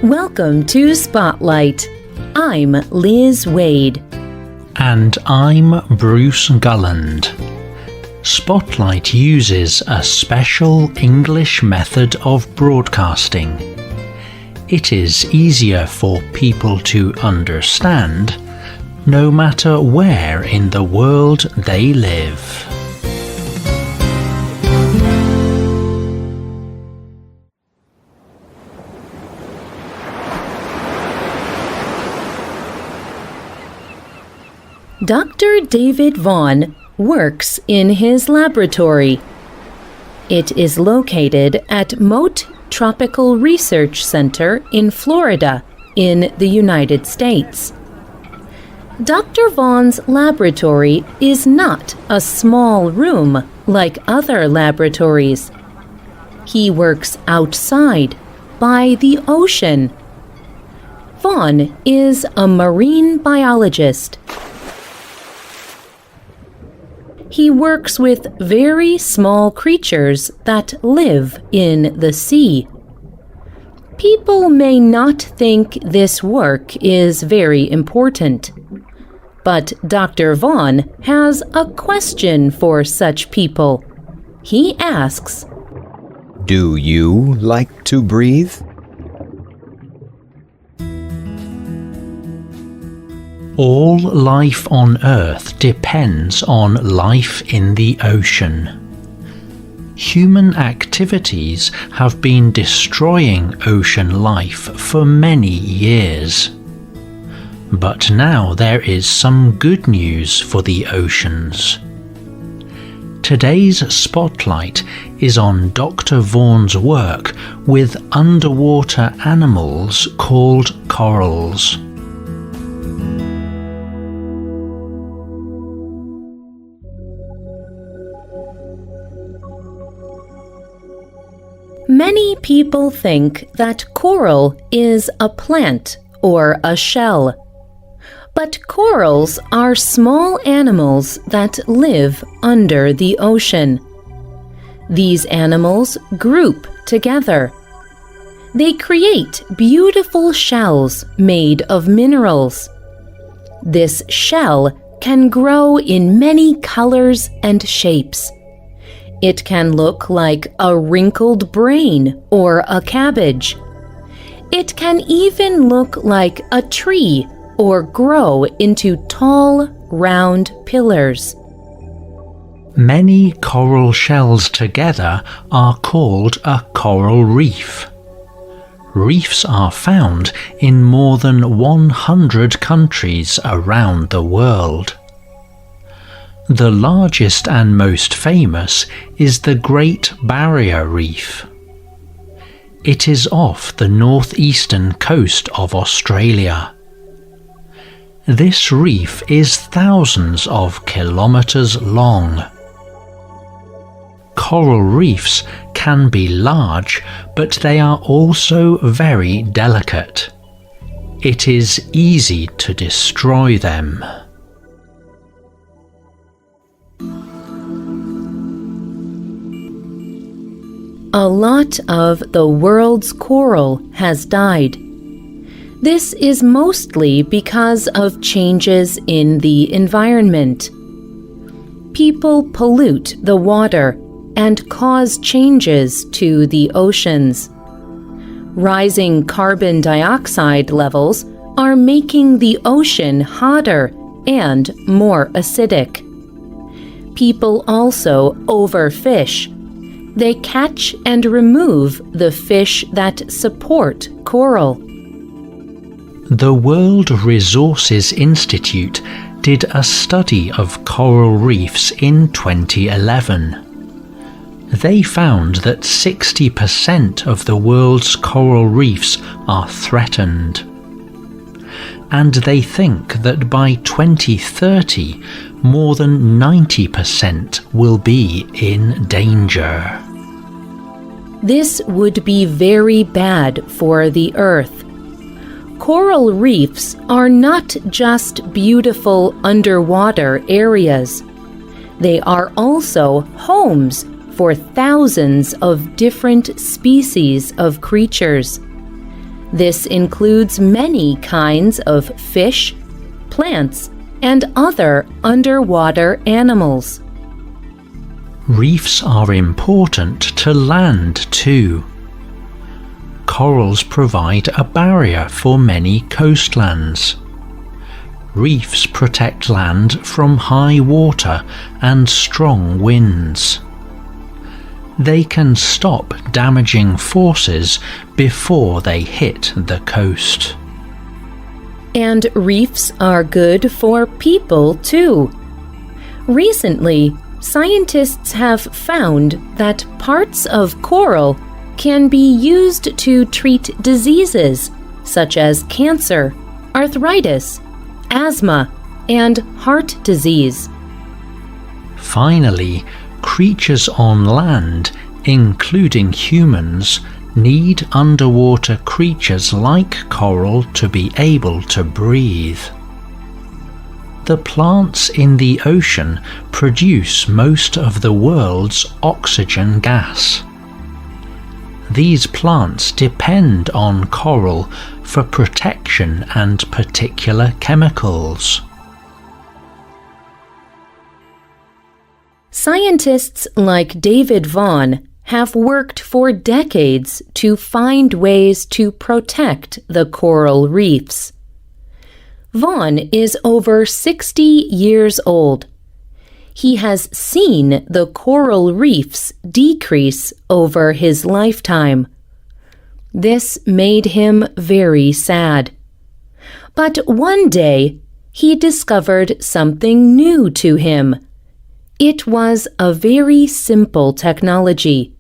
Welcome to Spotlight. I'm Liz Wade. And I'm Bruce Gulland. Spotlight uses a special English method of broadcasting. It is easier for people to understand, no matter where in the world they live. Dr. David Vaughan works in his laboratory. It is located at Mote Tropical Research Center in Florida, in the United States. Dr. Vaughan's laboratory is not a small room like other laboratories. He works outside, by the ocean. Vaughan is a marine biologist. He works with very small creatures that live in the sea. People may not think this work is very important, but Dr. Vaughan has a question for such people. He asks, "Do you like to breathe?" All life on Earth depends on life in the ocean. Human activities have been destroying ocean life for many years. But now there is some good news for the oceans. Today's spotlight is on Dr. Vaughan's work with underwater animals called corals. Many people think that coral is a plant or a shell. But corals are small animals that live under the ocean. These animals group together. They create beautiful shells made of minerals. This shell can grow in many colors and shapes. It can look like a wrinkled brain or a cabbage. It can even look like a tree or grow into tall, round pillars. Many coral shells together are called a coral reef. Reefs are found in more than 100 countries around the world. The largest and most famous is the Great Barrier Reef. It is off the northeastern coast of Australia. This reef is thousands of kilometers long. Coral reefs can be large, but they are also very delicate. It is easy to destroy them. A lot of the world's coral has died. This is mostly because of changes in the environment. People pollute the water and cause changes to the oceans. Rising carbon dioxide levels are making the ocean hotter and more acidic. People also overfish. They catch and remove the fish that support coral. The World Resources Institute did a study of coral reefs in 2011. They found that 60% of the world's coral reefs are threatened. And they think that by 2030, more than 90% will be in danger. This would be very bad for the Earth. Coral reefs are not just beautiful underwater areas. They are also homes for thousands of different species of creatures. This includes many kinds of fish, plants, and other underwater animals. Reefs are important to land too. Corals provide a barrier for many coastlands. Reefs protect land from high water and strong winds. They can stop damaging forces before they hit the coast. And reefs are good for people too. Recently, scientists have found that parts of coral can be used to treat diseases such as cancer, arthritis, asthma, and heart disease. Finally, creatures on land, including humans, need underwater creatures like coral to be able to breathe. The plants in the ocean produce most of the world's oxygen gas. These plants depend on coral for protection and particular chemicals. Scientists like David Vaughan have worked for decades to find ways to protect the coral reefs. Vaughan is over 60 years old. He has seen the coral reefs decrease over his lifetime. This made him very sad. But one day, he discovered something new to him. It was a very simple technology,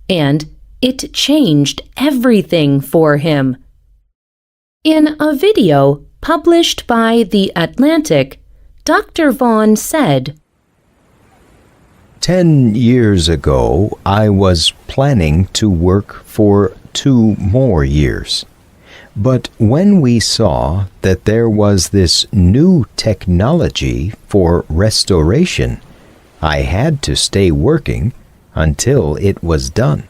and it changed everything for him. In a video published by The Atlantic, Dr. Vaughan said, 10 years ago, I was planning to work for 2 more years. But when we saw that there was this new technology for restoration, I had to stay working until it was done.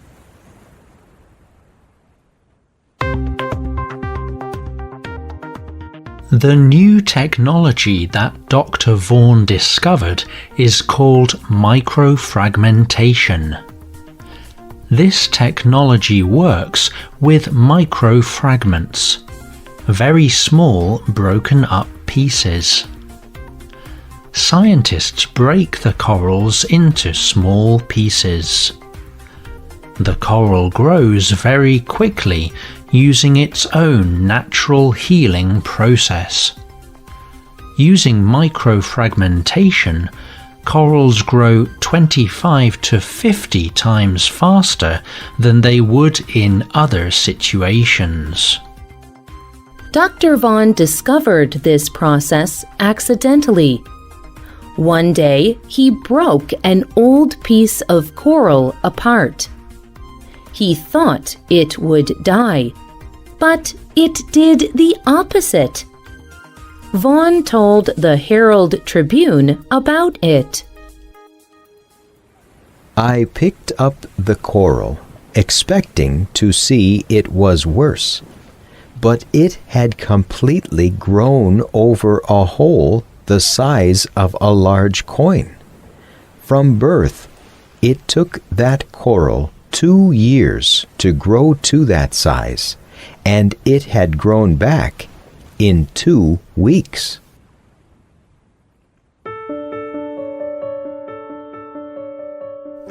The new technology that Dr. Vaughan discovered is called microfragmentation. This technology works with microfragments, very small broken up pieces. Scientists break the corals into small pieces. The coral grows very quickly using its own natural healing process. Using microfragmentation, corals grow 25 to 50 times faster than they would in other situations. Dr. Vaughan discovered this process accidentally. One day, he broke an old piece of coral apart. He thought it would die, but it did the opposite. Vaughan told the Herald Tribune about it. I picked up the coral, expecting to see it was worse, but it had completely grown over a hole the size of a large coin. From birth, it took that coral 2 years to grow to that size, and it had grown back in 2 weeks.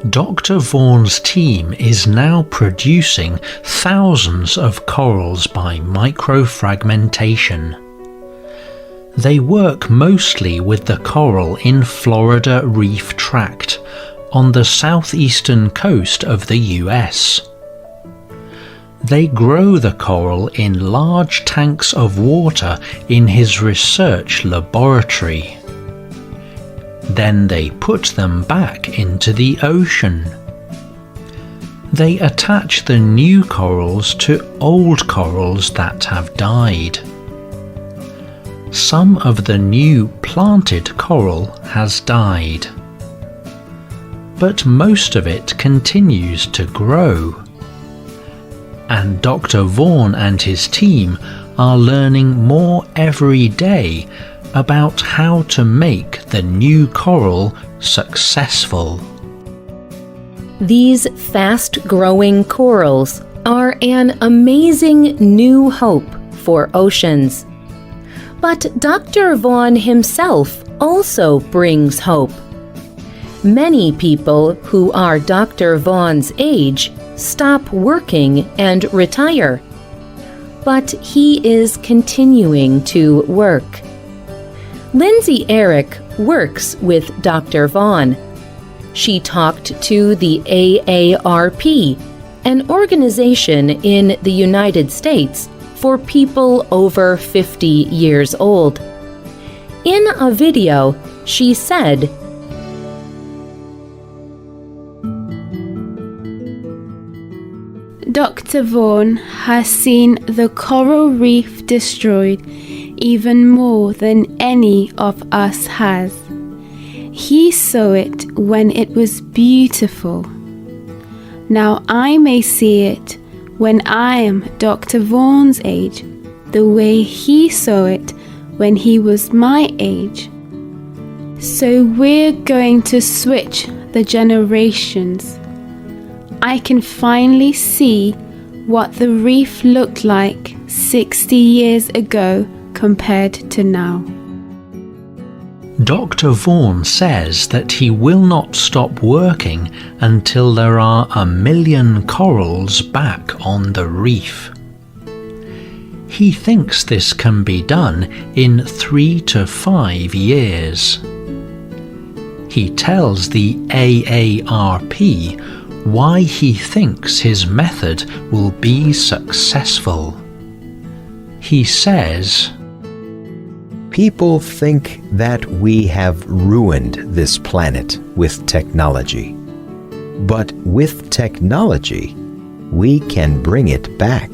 Dr. Vaughan's team is now producing thousands of corals by microfragmentation. They work mostly with the coral in Florida Reef Tract, on the southeastern coast of the US. They grow the coral in large tanks of water in his research laboratory. Then they put them back into the ocean. They attach the new corals to old corals that have died. Some of the new planted coral has died, but most of it continues to grow. and Dr. Vaughan and his team are learning more every day about how to make the new coral successful. These fast-growing corals are an amazing new hope for oceans. But Dr. Vaughan himself also brings hope. Many people who are Dr. Vaughan's age stop working and retire. But he is continuing to work. Lindsay Eric works with Dr. Vaughan. She talked to the AARP, an organization in the United States for people over 50 years old. In a video, she said, Dr. Vaughan has seen the coral reef destroyed even more than any of us has. He saw it when it was beautiful. Now I may see it when I am Dr. Vaughan's age, the way he saw it when he was my age. So we're going to switch the generations. I can finally see what the reef looked like 60 years ago compared to now. Dr. Vaughan says that he will not stop working until there are 1 million corals back on the reef. He thinks this can be done in 3 to 5 years. He tells the AARP why he thinks his method will be successful. He says, People think that we have ruined this planet with technology. But with technology, we can bring it back.